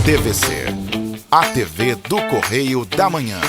TVC, a TV do Correio da Manhã.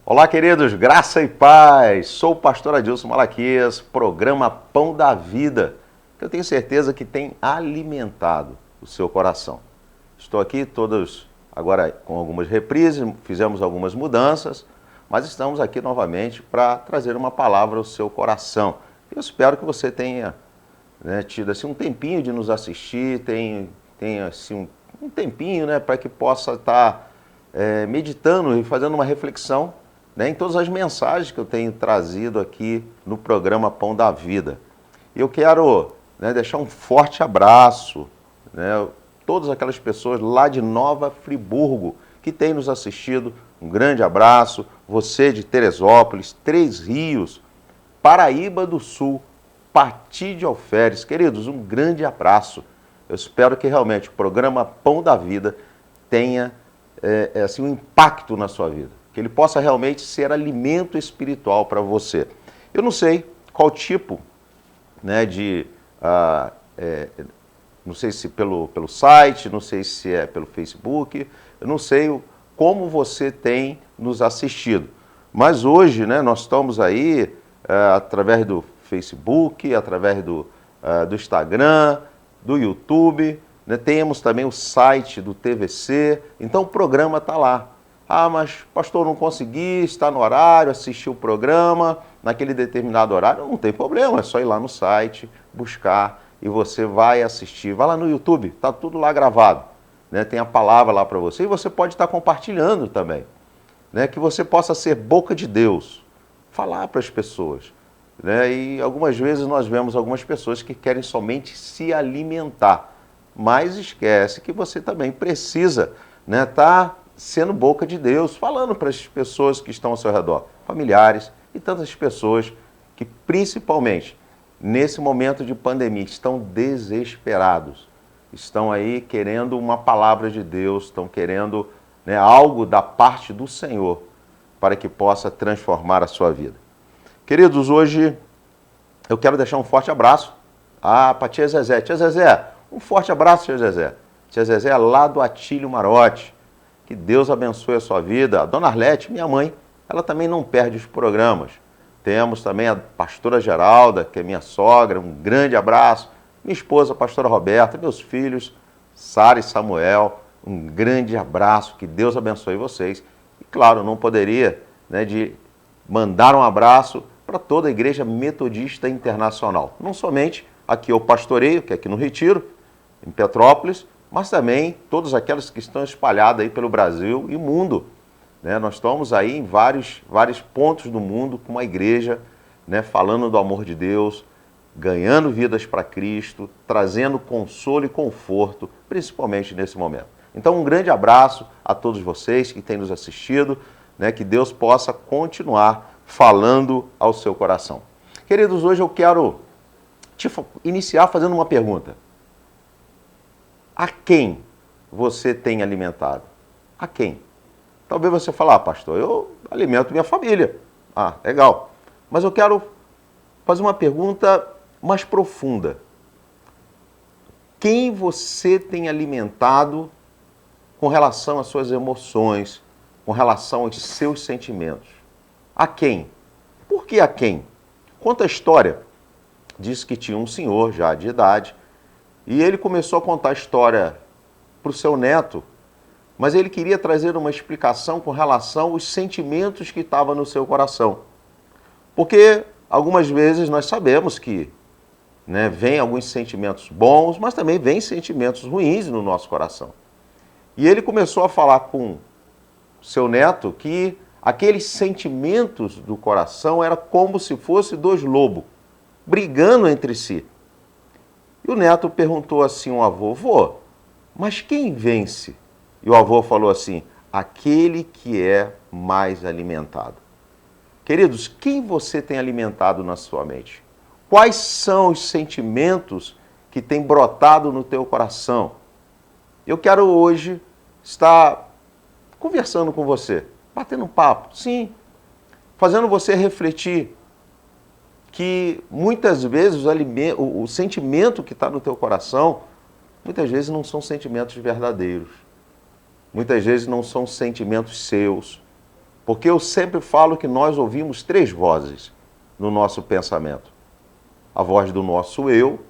Olá, queridos, graça e paz. Sou o pastor Adilson Malaquias, programa Pão da Vida, que eu tenho certeza que tem alimentado o seu coração. Estou aqui todos agora com algumas reprises, fizemos algumas mudanças, mas estamos aqui novamente para trazer uma palavra ao seu coração. Eu espero que você tenha tido assim, um tempinho de nos assistir, tenha assim, um tempinho para que possa estar meditando e fazendo uma reflexão em todas as mensagens que eu tenho trazido aqui no programa Pão da Vida. Eu quero deixar um forte abraço, todas aquelas pessoas lá de Nova Friburgo que têm nos assistido, um grande abraço. Você de Teresópolis, Três Rios, Paraíba do Sul, Pati de Alferes, queridos, um grande abraço. Eu espero que realmente o programa Pão da Vida tenha um impacto na sua vida, que ele possa realmente ser alimento espiritual para você. Eu não sei qual tipo não sei se pelo site, não sei se é pelo Facebook, eu não sei como você tem nos assistido. Mas hoje nós estamos aí através do Facebook, através do Instagram, do YouTube, temos também o site do TVC, então o programa está lá. Ah, mas pastor, não consegui estar no horário, assistir o programa naquele determinado horário. Não tem problema, é só ir lá no site, buscar e você vai assistir. Vai lá no YouTube, está tudo lá gravado. Tem a palavra lá para você e você pode estar compartilhando também. Que você possa ser boca de Deus, falar para as pessoas. E algumas vezes nós vemos algumas pessoas que querem somente se alimentar, mas esquece que você também precisa estar sendo boca de Deus, falando para as pessoas que estão ao seu redor, familiares e tantas pessoas que, principalmente nesse momento de pandemia, estão desesperados, estão aí querendo uma palavra de Deus, estão querendo algo da parte do Senhor para que possa transformar a sua vida. Queridos, hoje eu quero deixar um forte abraço para tia Zezé. Tia Zezé, um forte abraço, tia Zezé. Tia Zezé é lá do Atílio Marote. Que Deus abençoe a sua vida. A dona Arlete, minha mãe, ela também não perde os programas. Temos também a pastora Geralda, que é minha sogra, um grande abraço. Minha esposa, a pastora Roberta, meus filhos, Sara e Samuel, um grande abraço. Que Deus abençoe vocês. E claro, não poderia de mandar um abraço para toda a Igreja Metodista Internacional. Não somente aqui eu pastoreio, que é aqui no Retiro, em Petrópolis, mas também todas aquelas que estão espalhadas aí pelo Brasil e mundo. Nós estamos aí em vários pontos do mundo com uma igreja falando do amor de Deus, ganhando vidas para Cristo, trazendo consolo e conforto, principalmente nesse momento. Então, um grande abraço a todos vocês que têm nos assistido, que Deus possa continuar falando ao seu coração. Queridos, hoje eu quero iniciar fazendo uma pergunta. A quem você tem alimentado? A quem? Talvez você fale, pastor, eu alimento minha família. Ah, legal. Mas eu quero fazer uma pergunta mais profunda. Quem você tem alimentado com relação às suas emoções, com relação aos seus sentimentos? A quem? Por que a quem? Conta a história. Diz que tinha um senhor já de idade, e ele começou a contar a história para o seu neto, mas ele queria trazer uma explicação com relação aos sentimentos que estavam no seu coração. Porque algumas vezes nós sabemos que vem alguns sentimentos bons, mas também vem sentimentos ruins no nosso coração. E ele começou a falar com o seu neto que aqueles sentimentos do coração eram como se fossem dois lobos, brigando entre si. E o neto perguntou assim ao avô, vô, mas quem vence E o avô falou assim: aquele que é mais alimentado. Queridos, quem você tem alimentado na sua mente? Quais são os sentimentos que têm brotado no teu coração? Eu quero hoje estar conversando com você, batendo um papo, sim, fazendo você refletir que muitas vezes o sentimento que está no teu coração, muitas vezes não são sentimentos verdadeiros. Muitas vezes não são sentimentos seus. Porque eu sempre falo que nós ouvimos 3 vozes no nosso pensamento. A voz do nosso eu,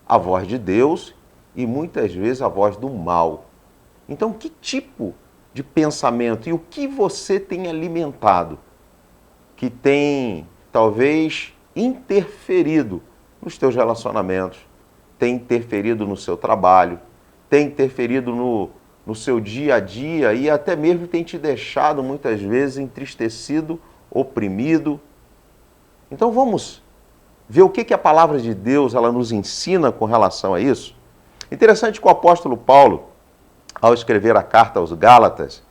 a voz de Deus e muitas vezes a voz do mal. Então, que tipo de pensamento e o que você tem alimentado que tem, talvez, interferido nos teus relacionamentos, tem interferido no seu trabalho, tem interferido no seu dia a dia e até mesmo tem te deixado muitas vezes entristecido, oprimido. Então vamos ver o que a palavra de Deus ela nos ensina com relação a isso. Interessante que o apóstolo Paulo, ao escrever a carta aos Gálatas,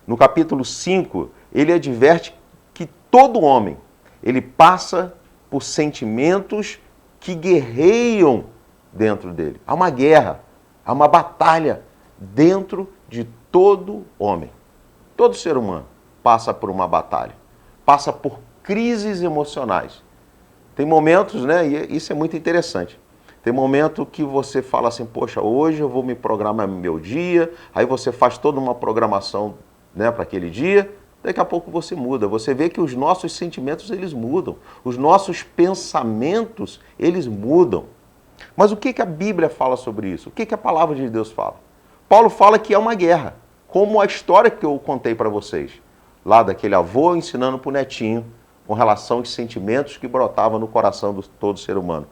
no capítulo 5, ele adverte que todo homem, ele passa por sentimentos que guerreiam dentro dele. Há uma guerra, há uma batalha dentro de todo homem. Todo ser humano passa por uma batalha, passa por crises emocionais. Tem momentos, né, e isso é muito interessante, tem momento que você fala assim, poxa, hoje eu vou me programar meu dia, aí você faz toda uma programação, né, para aquele dia, daqui a pouco você muda, você vê que os nossos sentimentos eles mudam, os nossos pensamentos eles mudam. Mas o que a Bíblia fala sobre isso? O que a palavra de Deus fala? Paulo fala que é uma guerra, como a história que eu contei para vocês, lá daquele avô ensinando para o netinho, com relação aos sentimentos que brotavam no coração de todo ser humano.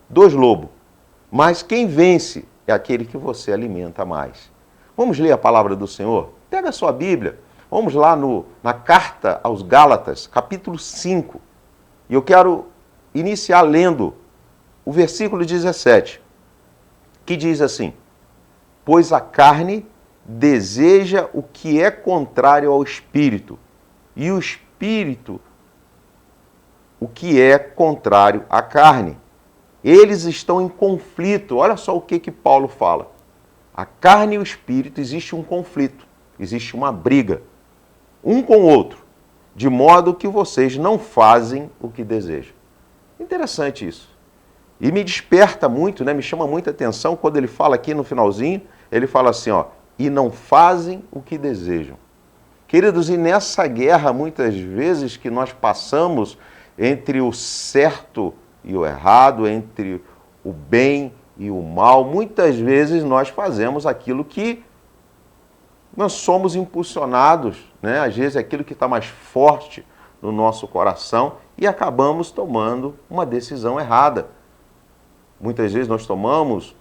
2 lobos, mas quem vence é aquele que você alimenta mais. Vamos ler a palavra do Senhor? Pega a sua Bíblia, vamos lá na carta aos Gálatas, capítulo 5, e eu quero iniciar lendo o versículo 17, que diz assim: pois a carne deseja o que é contrário ao espírito, e o espírito o que é contrário à carne. Eles estão em conflito. Olha só o que Paulo fala. A carne e o espírito existe um conflito, existe uma briga, um com o outro, de modo que vocês não fazem o que desejam. Interessante isso. E me desperta muito, né? Me chama muita atenção quando ele fala aqui no finalzinho, ele fala assim, ó, e não fazem o que desejam. Queridos, e nessa guerra, muitas vezes, que nós passamos entre o certo e o errado, entre o bem e o mal, muitas vezes nós fazemos aquilo que nós somos impulsionados, né? Às vezes é aquilo que está mais forte no nosso coração e acabamos tomando uma decisão errada. Muitas vezes nós tomamos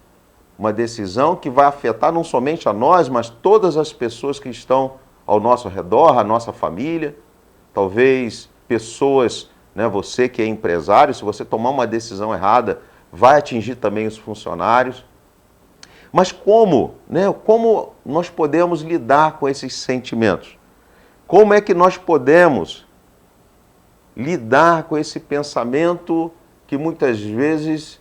uma decisão que vai afetar não somente a nós, mas todas as pessoas que estão ao nosso redor, a nossa família, talvez pessoas, né, você que é empresário, se você tomar uma decisão errada, vai atingir também os funcionários. Mas como, né, como nós podemos lidar com esses sentimentos? Como é que nós podemos lidar com esse pensamento que muitas vezes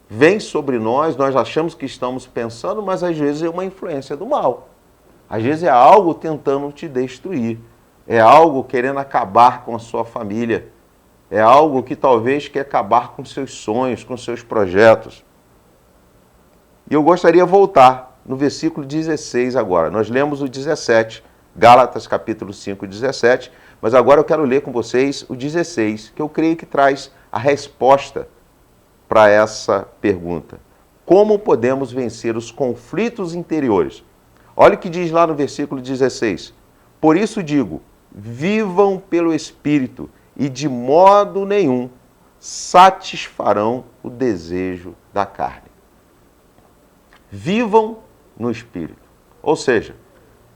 vem sobre nós achamos que estamos pensando, mas às vezes é uma influência do mal. Às vezes é algo tentando te destruir, é algo querendo acabar com a sua família, é algo que talvez quer acabar com seus sonhos, com seus projetos. E eu gostaria de voltar no versículo 16 agora. Nós lemos o 17, Gálatas capítulo 5, 17, mas agora eu quero ler com vocês o 16, que eu creio que traz a resposta para essa pergunta. Como podemos vencer os conflitos interiores? Olha o que diz lá no versículo 16. Por isso digo, vivam pelo Espírito e de modo nenhum satisfarão o desejo da carne. Vivam no Espírito. Ou seja,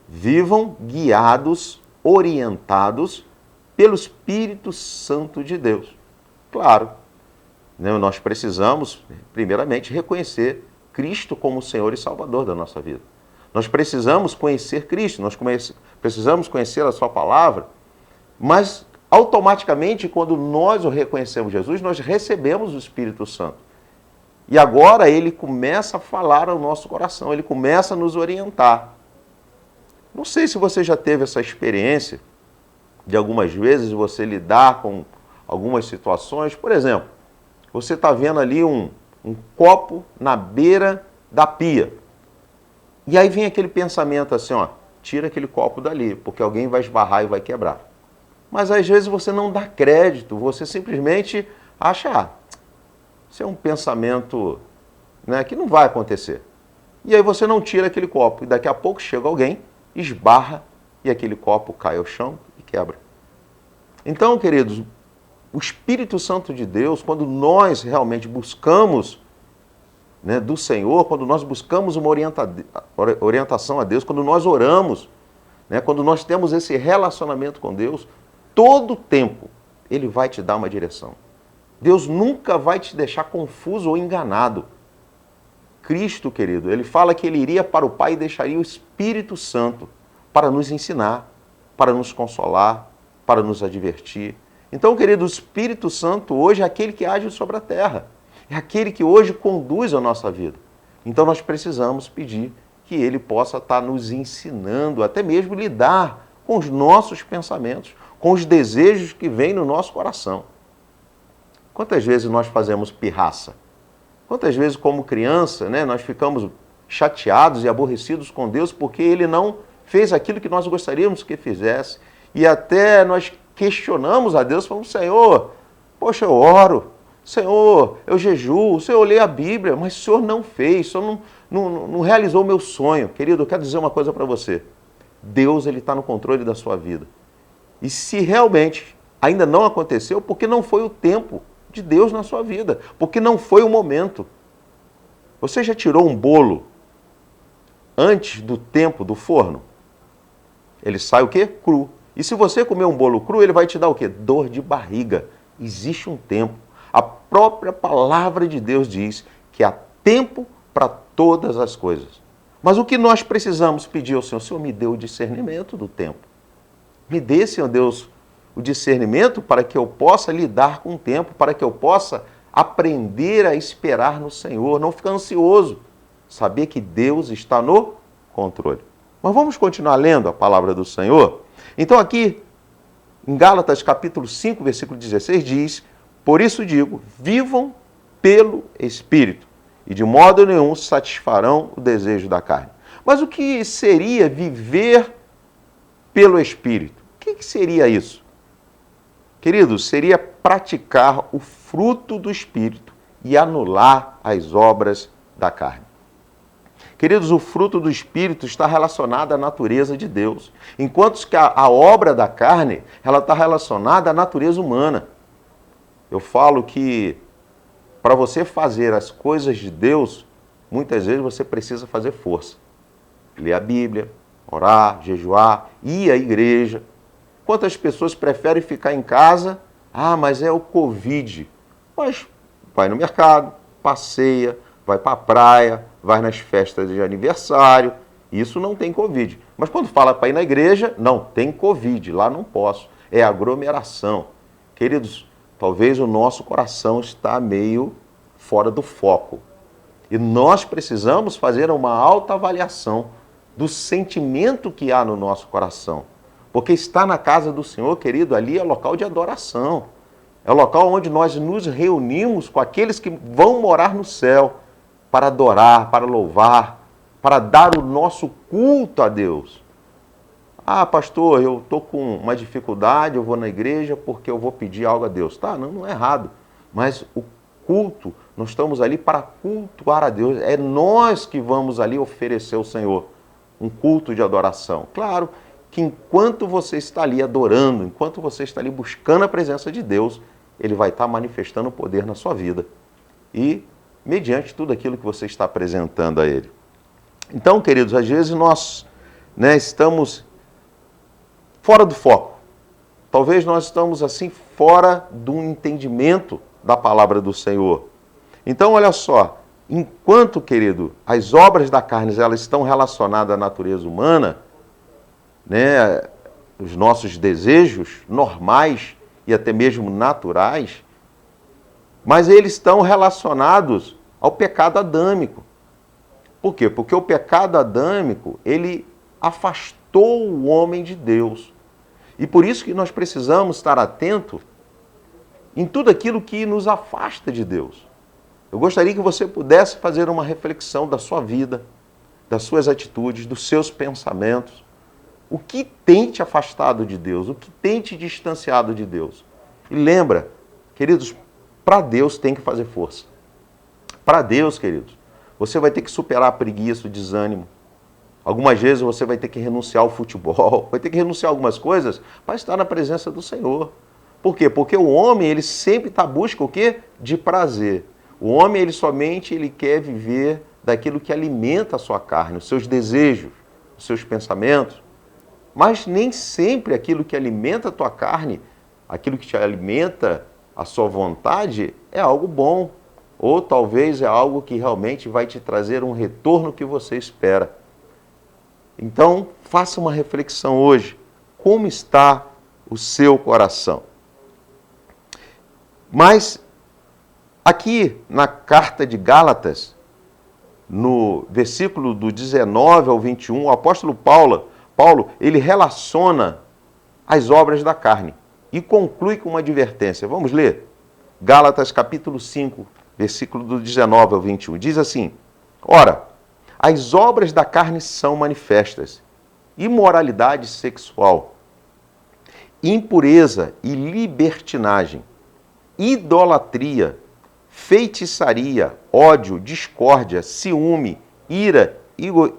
vivam guiados, orientados pelo Espírito Santo de Deus. Claro, nós precisamos, primeiramente, reconhecer Cristo como Senhor e Salvador da nossa vida. Nós precisamos conhecer Cristo, precisamos conhecer a sua palavra, mas automaticamente, quando nós o reconhecemos Jesus, nós recebemos o Espírito Santo. E agora ele começa a falar ao nosso coração, ele começa a nos orientar. Não sei se você já teve essa experiência de algumas vezes você lidar com algumas situações. Por exemplo, você está vendo ali um copo na beira da pia. E aí vem aquele pensamento assim, ó, tira aquele copo dali, porque alguém vai esbarrar e vai quebrar. Mas às vezes você não dá crédito, você simplesmente acha, isso é um pensamento, né, que não vai acontecer. E aí você não tira aquele copo, e daqui a pouco chega alguém, esbarra, e aquele copo cai ao chão e quebra. Então, queridos, o Espírito Santo de Deus, quando nós realmente buscamos, né, do Senhor, quando nós buscamos uma orientação a Deus, quando nós oramos, né, quando nós temos esse relacionamento com Deus, todo o tempo Ele vai te dar uma direção. Deus nunca vai te deixar confuso ou enganado. Cristo, querido, Ele fala que Ele iria para o Pai e deixaria o Espírito Santo para nos ensinar, para nos consolar, para nos advertir. Então, querido, o Espírito Santo hoje é aquele que age sobre a terra. É aquele que hoje conduz a nossa vida. Então, nós precisamos pedir que Ele possa estar nos ensinando, até mesmo lidar com os nossos pensamentos, com os desejos que vêm no nosso coração. Quantas vezes nós fazemos pirraça? Quantas vezes, como criança, né, nós ficamos chateados e aborrecidos com Deus porque Ele não fez aquilo que nós gostaríamos que fizesse. E até nós questionamos a Deus, falamos, Senhor, poxa, eu oro, Senhor, eu jejuo, Senhor, eu leio a Bíblia, mas o Senhor não fez, o Senhor não realizou o meu sonho. Querido, eu quero dizer uma coisa para você. Deus, Ele está no controle da sua vida. E se realmente ainda não aconteceu, porque não foi o tempo de Deus na sua vida, porque não foi o momento. Você já tirou um bolo antes do tempo do forno? Ele sai o quê? Cru. E se você comer um bolo cru, ele vai te dar o quê? Dor de barriga. Existe um tempo. A própria palavra de Deus diz que há tempo para todas as coisas. Mas o que nós precisamos pedir ao Senhor? Senhor, me dê o discernimento do tempo. Me dê, Senhor Deus, o discernimento para que eu possa lidar com o tempo, para que eu possa aprender a esperar no Senhor, não ficar ansioso, saber que Deus está no controle. Mas vamos continuar lendo a palavra do Senhor? Então aqui, em Gálatas capítulo 5, versículo 16, diz, por isso digo, vivam pelo Espírito, e de modo nenhum satisfarão o desejo da carne. Mas o que seria viver pelo Espírito? O que seria isso? Queridos, seria praticar o fruto do Espírito e anular as obras da carne. Queridos, o fruto do Espírito está relacionado à natureza de Deus, enquanto que a obra da carne, ela está relacionada à natureza humana. Eu falo que para você fazer as coisas de Deus, muitas vezes você precisa fazer força. Ler a Bíblia, orar, jejuar, ir à igreja. Quantas pessoas preferem ficar em casa? Ah, mas é o Covid. Mas vai no mercado, passeia, vai para a praia, vai nas festas de aniversário. Isso não tem Covid. Mas quando fala para ir na igreja, não, tem Covid, lá não posso. É aglomeração. Queridos, talvez o nosso coração está meio fora do foco. E nós precisamos fazer uma autoavaliação do sentimento que há no nosso coração. Porque estar na casa do Senhor, querido, ali é local de adoração. É o local onde nós nos reunimos com aqueles que vão morar no céu para adorar, para louvar, para dar o nosso culto a Deus. Ah, pastor, eu estou com uma dificuldade, eu vou na igreja porque eu vou pedir algo a Deus. Tá, não é errado. Mas o culto, nós estamos ali para cultuar a Deus. É nós que vamos ali oferecer ao Senhor um culto de adoração. Claro que enquanto você está ali adorando, enquanto você está ali buscando a presença de Deus, Ele vai estar manifestando o poder na sua vida. E mediante tudo aquilo que você está apresentando a Ele. Então, queridos, às vezes nós estamos fora do foco. Talvez nós estamos assim fora do entendimento da palavra do Senhor. Então, olha só, enquanto, querido, as obras da carne elas estão relacionadas à natureza humana, né, os nossos desejos normais e até mesmo naturais, mas eles estão relacionados ao pecado adâmico. Por quê? Porque o pecado adâmico, ele afastou o homem de Deus. E por isso que nós precisamos estar atentos em tudo aquilo que nos afasta de Deus. Eu gostaria que você pudesse fazer uma reflexão da sua vida, das suas atitudes, dos seus pensamentos. O que tem te afastado de Deus? O que tem te distanciado de Deus? E lembra, queridos, para Deus tem que fazer força. Para Deus, queridos, você vai ter que superar a preguiça, o desânimo. Algumas vezes você vai ter que renunciar ao futebol, vai ter que renunciar a algumas coisas para estar na presença do Senhor. Por quê? Porque o homem, ele sempre está à busca o quê? De prazer. O homem, ele quer viver daquilo que alimenta a sua carne, os seus desejos, os seus pensamentos. Mas nem sempre aquilo que alimenta a tua carne, aquilo que te alimenta a sua vontade, é algo bom. Ou talvez é algo que realmente vai te trazer um retorno que você espera. Então, faça uma reflexão hoje. Como está o seu coração? Mas, aqui na carta de Gálatas, no versículo do 19 ao 21, o apóstolo Paulo, ele relaciona as obras da carne e conclui com uma advertência. Vamos ler? Gálatas capítulo 5, versículo do 19 ao 21. Diz assim: Ora, as obras da carne são manifestas: imoralidade sexual, impureza e libertinagem, idolatria, feitiçaria, ódio, discórdia, ciúme, ira,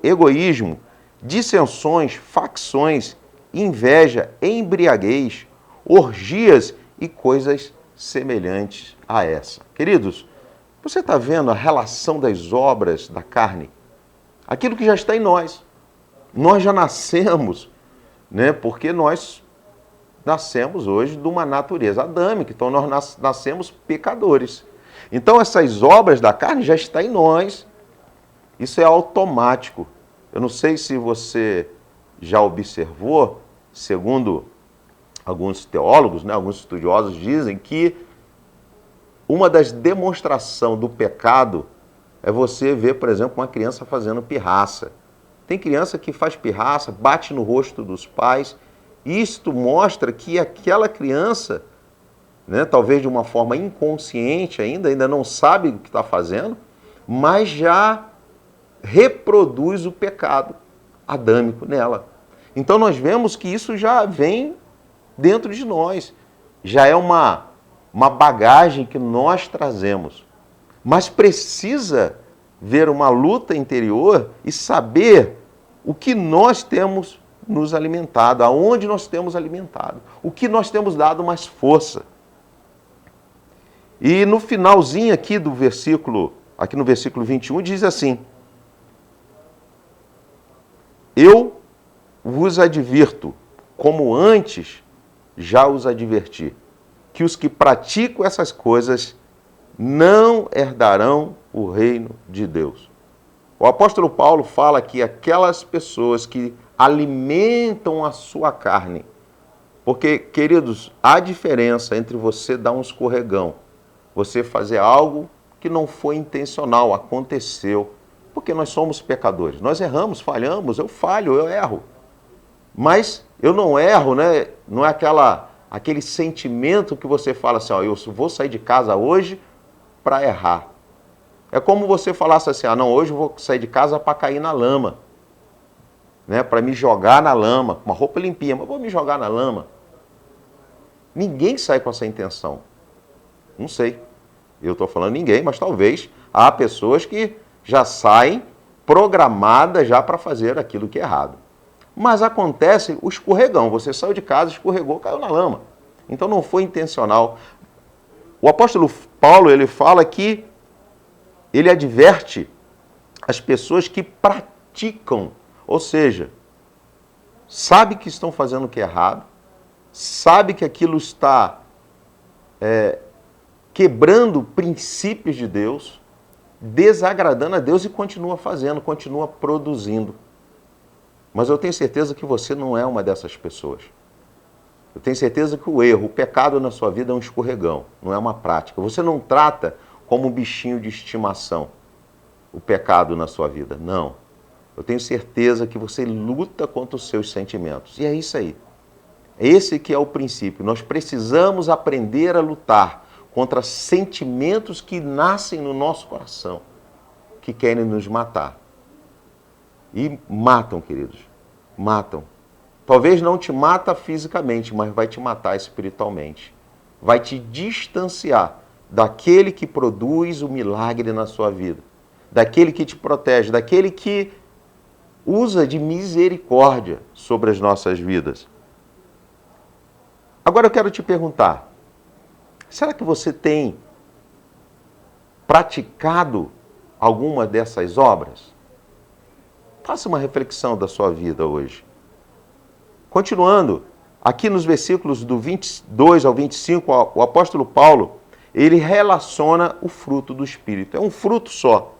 egoísmo, dissensões, facções, inveja, embriaguez, orgias e coisas semelhantes a essa. Queridos, você está vendo a relação das obras da carne? Aquilo que já está em nós. Nós já nascemos, né? Porque nós nascemos hoje de uma natureza adâmica, então nós nascemos pecadores. Então essas obras da carne já estão em nós. Isso é automático. Eu não sei se você já observou, segundo alguns teólogos, né, alguns estudiosos dizem que uma das demonstrações do pecado é você ver, por exemplo, uma criança fazendo pirraça. Tem criança que faz pirraça, bate no rosto dos pais. Isto mostra que aquela criança, né, talvez de uma forma inconsciente ainda não sabe o que está fazendo, mas já reproduz o pecado adâmico nela. Então nós vemos que isso já vem dentro de nós. Já é uma bagagem que nós trazemos. Mas precisa ver uma luta interior e saber o que nós temos nos alimentado, aonde nós temos alimentado, o que nós temos dado mais força. E no finalzinho aqui do versículo, aqui no versículo 21, diz assim: Eu vos advirto, como antes já os adverti, que os que praticam essas coisas não herdarão o reino de Deus. O apóstolo Paulo fala que aquelas pessoas que alimentam a sua carne, porque, queridos, há diferença entre você dar um escorregão, você fazer algo que não foi intencional, aconteceu, porque nós somos pecadores, nós erramos, falhamos, eu falho, eu erro, mas eu não erro, né? Não é aquele sentimento que você fala assim, ó, eu vou sair de casa hoje para errar. É como você falasse assim, não, hoje eu vou sair de casa para cair na lama, né? Para me jogar na lama, com uma roupa limpinha, mas vou me jogar na lama. Ninguém sai com essa intenção. Não sei. Eu estou falando ninguém, mas talvez há pessoas que já saem programadas já para fazer aquilo que é errado. Mas acontece o escorregão. Você saiu de casa, escorregou, caiu na lama. Então não foi intencional. O apóstolo Paulo, ele fala que ele adverte as pessoas que praticam, ou seja, sabe que estão fazendo o que é errado, sabe que aquilo está quebrando princípios de Deus, desagradando a Deus e continua fazendo, continua produzindo. Mas eu tenho certeza que você não é uma dessas pessoas. Eu tenho certeza que o erro, o pecado na sua vida é um escorregão, não é uma prática. Você não trata como um bichinho de estimação o pecado na sua vida, não. Eu tenho certeza que você luta contra os seus sentimentos. E é isso aí. Esse que é o princípio. Nós precisamos aprender a lutar contra sentimentos que nascem no nosso coração, que querem nos matar. E matam, queridos. Matam. Talvez não te mata fisicamente, mas vai te matar espiritualmente. Vai te distanciar daquele que produz o milagre na sua vida. Daquele que te protege, daquele que usa de misericórdia sobre as nossas vidas. Agora eu quero te perguntar, será que você tem praticado alguma dessas obras? Faça uma reflexão da sua vida hoje. Continuando, aqui nos versículos do 22 ao 25, o apóstolo Paulo, ele relaciona o fruto do Espírito. É um fruto só.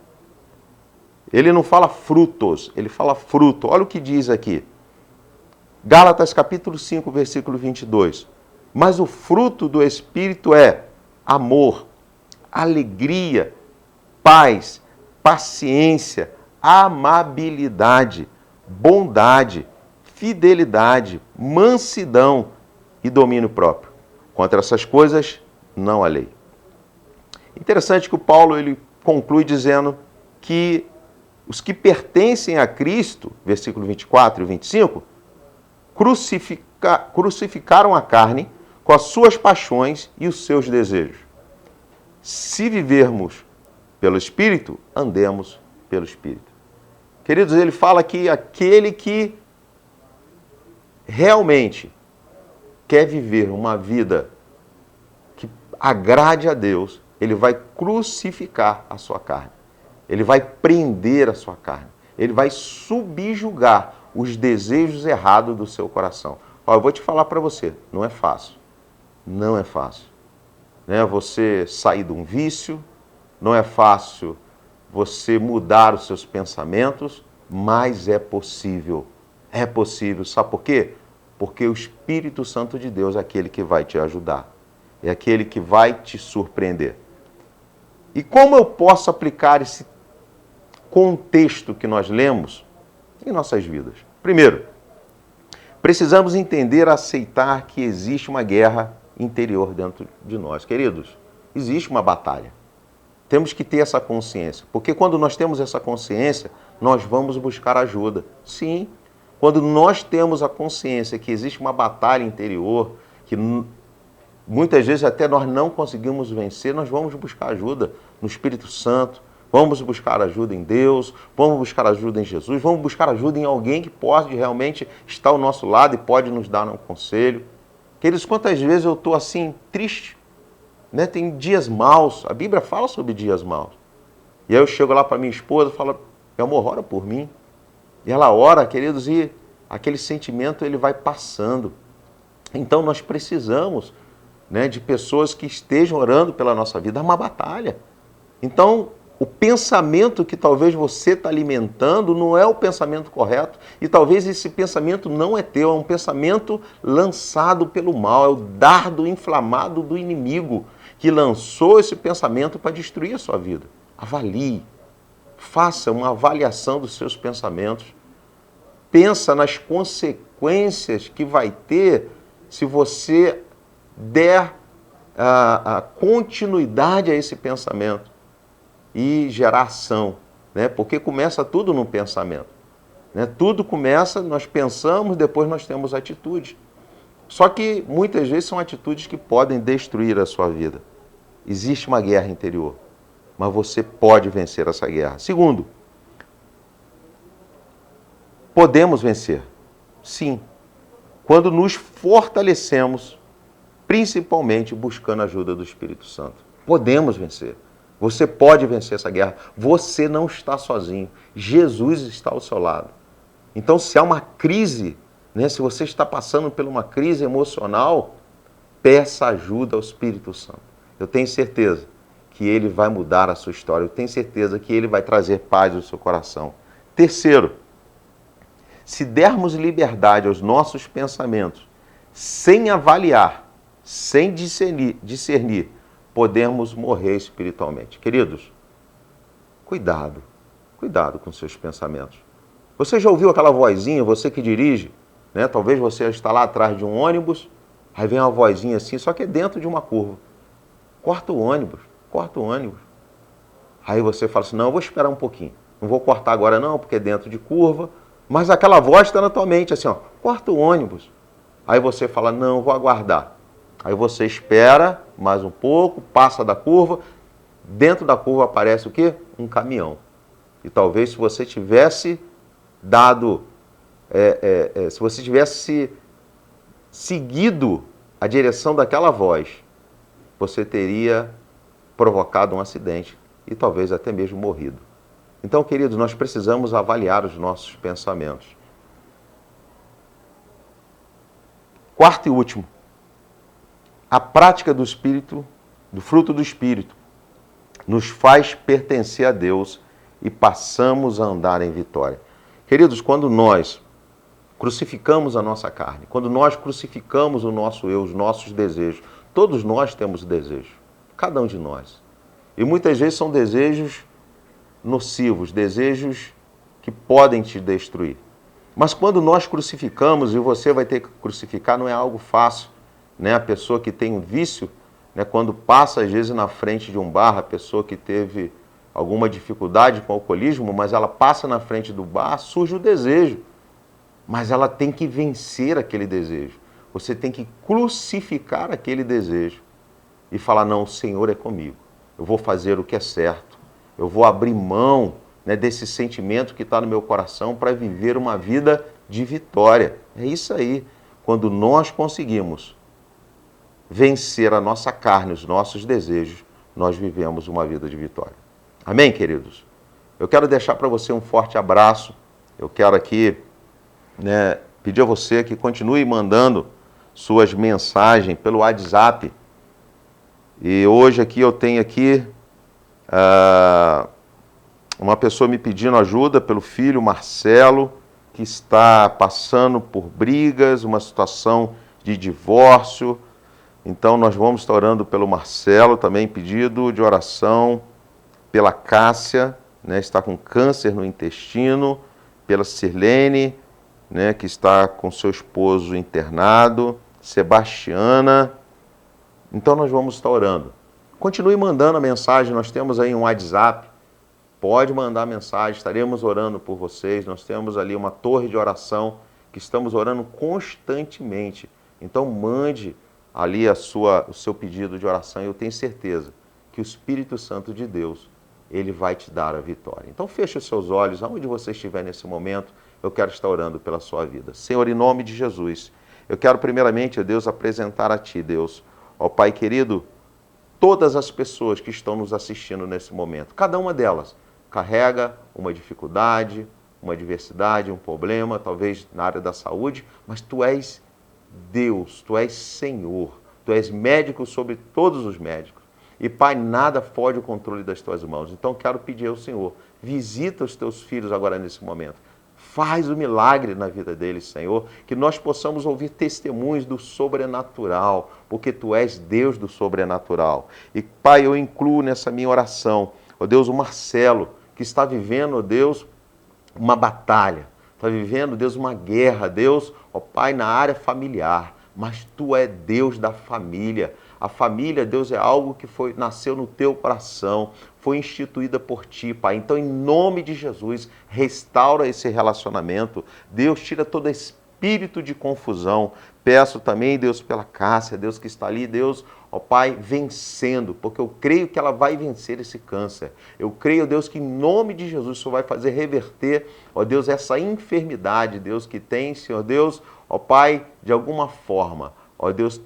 Ele não fala frutos, ele fala fruto. Olha o que diz aqui. Gálatas capítulo 5, versículo 22. Mas o fruto do Espírito é amor, alegria, paz, paciência, amabilidade, bondade, fidelidade, mansidão e domínio próprio. Contra essas coisas não há lei. Interessante que o Paulo ele conclui dizendo que os que pertencem a Cristo, versículo 24 e 25, crucificaram a carne com as suas paixões e os seus desejos. Se vivermos pelo Espírito, andemos pelo Espírito. Queridos, ele fala que aquele que realmente quer viver uma vida que agrade a Deus, ele vai crucificar a sua carne. Ele vai prender a sua carne. Ele vai subjugar os desejos errados do seu coração. Ó, eu vou te falar para você, não é fácil. Não é fácil. Né? Você sair de um vício, não é fácil você mudar os seus pensamentos, mas é possível. É possível. Sabe por quê? Porque o Espírito Santo de Deus é aquele que vai te ajudar. É aquele que vai te surpreender. E como eu posso aplicar esse contexto que nós lemos em nossas vidas? Primeiro, precisamos entender, aceitar que existe uma guerra interior dentro de nós. Queridos, existe uma batalha. Temos que ter essa consciência, porque quando nós temos essa consciência, nós vamos buscar ajuda. Sim, quando nós temos a consciência que existe uma batalha interior, que muitas vezes até nós não conseguimos vencer, nós vamos buscar ajuda no Espírito Santo, vamos buscar ajuda em Deus, vamos buscar ajuda em Jesus, vamos buscar ajuda em alguém que pode realmente estar ao nosso lado e pode nos dar um conselho. Queridos, quantas vezes eu estou assim, triste, né? Tem dias maus, a Bíblia fala sobre dias maus. E aí eu chego lá para minha esposa e falo, meu amor, ora por mim. E ela ora, queridos, e aquele sentimento ele vai passando. Então nós precisamos, né, de pessoas que estejam orando pela nossa vida. É uma batalha. Então, o pensamento que talvez você está alimentando não é o pensamento correto e talvez esse pensamento não é teu, é um pensamento lançado pelo mal, é o dardo inflamado do inimigo que lançou esse pensamento para destruir a sua vida. Avalie, faça uma avaliação dos seus pensamentos, pensa nas consequências que vai ter se você der a continuidade a esse pensamento e gerar ação, né? Porque começa tudo no pensamento, né? Tudo começa, nós pensamos, depois nós temos atitudes. Só que muitas vezes são atitudes que podem destruir a sua vida. Existe uma guerra interior, mas você pode vencer essa guerra. Segundo, podemos vencer, sim, quando nos fortalecemos, principalmente buscando a ajuda do Espírito Santo. Podemos vencer. Você pode vencer essa guerra. Você não está sozinho. Jesus está ao seu lado. Então, se há uma crise, né, se você está passando por uma crise emocional, peça ajuda ao Espírito Santo. Eu tenho certeza que Ele vai mudar a sua história. Eu tenho certeza que Ele vai trazer paz ao seu coração. Terceiro, se dermos liberdade aos nossos pensamentos, sem avaliar, sem discernir, podemos morrer espiritualmente. Queridos, cuidado com seus pensamentos. Você já ouviu aquela vozinha, você que dirige, né? Talvez você está lá atrás de um ônibus, aí vem uma vozinha assim, só que é dentro de uma curva. Corta o ônibus. Aí você fala assim, não, eu vou esperar um pouquinho. Não vou cortar agora não, porque é dentro de curva. Mas aquela voz está na tua mente, assim, ó, corta o ônibus. Aí você fala, não, eu vou aguardar. Aí você espera mais um pouco, passa da curva. Dentro da curva aparece o quê? Um caminhão. E talvez se você tivesse se você tivesse seguido a direção daquela voz, você teria provocado um acidente e talvez até mesmo morrido. Então, queridos, nós precisamos avaliar os nossos pensamentos. Quarto e último, a prática do Espírito, do fruto do Espírito, nos faz pertencer a Deus e passamos a andar em vitória. Queridos, quando nós crucificamos a nossa carne, quando nós crucificamos o nosso eu, os nossos desejos, todos nós temos desejos, cada um de nós. E muitas vezes são desejos nocivos, desejos que podem te destruir. Mas quando nós crucificamos, e você vai ter que crucificar, não é algo fácil, né? A pessoa que tem um vício, né? Quando passa às vezes na frente de um bar, a pessoa que teve alguma dificuldade com o alcoolismo, mas ela passa na frente do bar, surge o desejo. Mas ela tem que vencer aquele desejo. Você tem que crucificar aquele desejo e falar, não, o Senhor é comigo. Eu vou fazer o que é certo. Eu vou abrir mão, né, desse sentimento que está no meu coração para viver uma vida de vitória. É isso aí. Quando nós conseguimos vencer a nossa carne, os nossos desejos, nós vivemos uma vida de vitória. Amém, queridos? Eu quero deixar para você um forte abraço. Eu quero aqui, né, pedir a você que continue mandando suas mensagens pelo WhatsApp. E hoje aqui eu tenho aqui uma pessoa me pedindo ajuda pelo filho Marcelo, que está passando por brigas, uma situação de divórcio. Então nós vamos estar orando pelo Marcelo, também pedido de oração pela Cássia, né, está com câncer no intestino, pela Sirlene, né, que está com seu esposo internado, Sebastiana. Então nós vamos estar orando. Continue mandando a mensagem, nós temos aí um WhatsApp, pode mandar mensagem, estaremos orando por vocês, nós temos ali uma torre de oração que estamos orando constantemente. Então mande ali o seu pedido de oração e eu tenho certeza que o Espírito Santo de Deus, ele vai te dar a vitória. Então feche os seus olhos, aonde você estiver nesse momento, eu quero estar orando pela sua vida. Senhor, em nome de Jesus, eu quero primeiramente, ó Deus, apresentar a Ti, Deus, ó Pai querido, todas as pessoas que estão nos assistindo nesse momento. Cada uma delas carrega uma dificuldade, uma adversidade, um problema, talvez na área da saúde, mas Tu és Deus, Tu és Senhor, Tu és médico sobre todos os médicos. E, Pai, nada foge o controle das Tuas mãos. Então, quero pedir ao Senhor, visita os Teus filhos agora nesse momento. Faz o milagre na vida deles, Senhor, que nós possamos ouvir testemunhos do sobrenatural, porque Tu és Deus do sobrenatural. E, Pai, eu incluo nessa minha oração, ó Deus, o Marcelo, que está vivendo, ó Deus, uma batalha, está vivendo, Deus, uma guerra, Deus, ó Pai, na área familiar, mas Tu é Deus da família. A família, Deus, é algo que nasceu no Teu coração, foi instituída por Ti, Pai. Então, em nome de Jesus, restaura esse relacionamento. Deus, tira todo espírito de confusão. Peço também, Deus, pela Cássia, Deus, que está ali, Deus, ó Pai, vencendo, porque eu creio que ela vai vencer esse câncer. Eu creio, Deus, que em nome de Jesus, o Senhor vai fazer reverter, ó Deus, essa enfermidade, Deus, que tem, Senhor Deus, ó Pai, de alguma forma, ó Deus,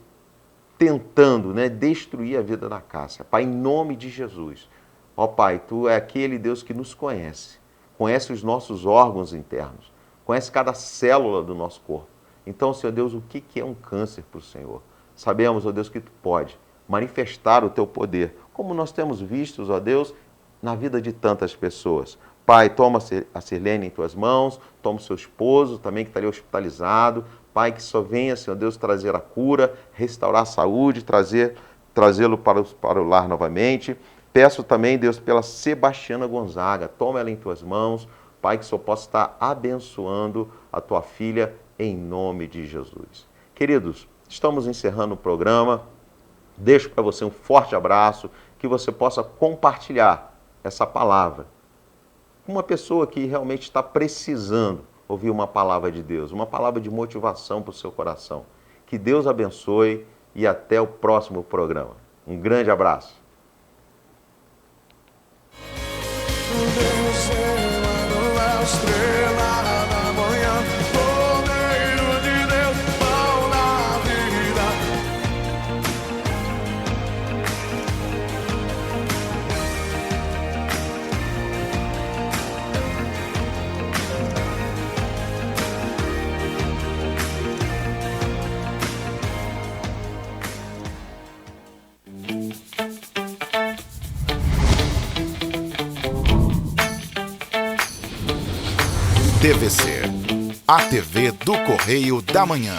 tentando, né, destruir a vida da Cássia. Pai, em nome de Jesus. Ó Pai, Tu é aquele Deus que nos conhece. Conhece os nossos órgãos internos. Conhece cada célula do nosso corpo. Então, Senhor Deus, o que é um câncer para o Senhor? Sabemos, ó Deus, que Tu pode manifestar o Teu poder, como nós temos visto, ó Deus, na vida de tantas pessoas. Pai, toma a Sirlene em tuas mãos, toma o seu esposo também que está ali hospitalizado. Pai, que só venha, Senhor Deus, trazer a cura, restaurar a saúde, trazê-lo para o lar novamente. Peço também, Deus, pela Sebastiana Gonzaga, toma ela em tuas mãos. Pai, que só possa estar abençoando a tua filha em nome de Jesus. Queridos, estamos encerrando o programa. Deixo para você um forte abraço, que você possa compartilhar essa palavra com uma pessoa que realmente está precisando ouvir uma palavra de Deus, uma palavra de motivação para o seu coração. Que Deus abençoe e até o próximo programa. Um grande abraço. TVC, a TV do Correio da Manhã.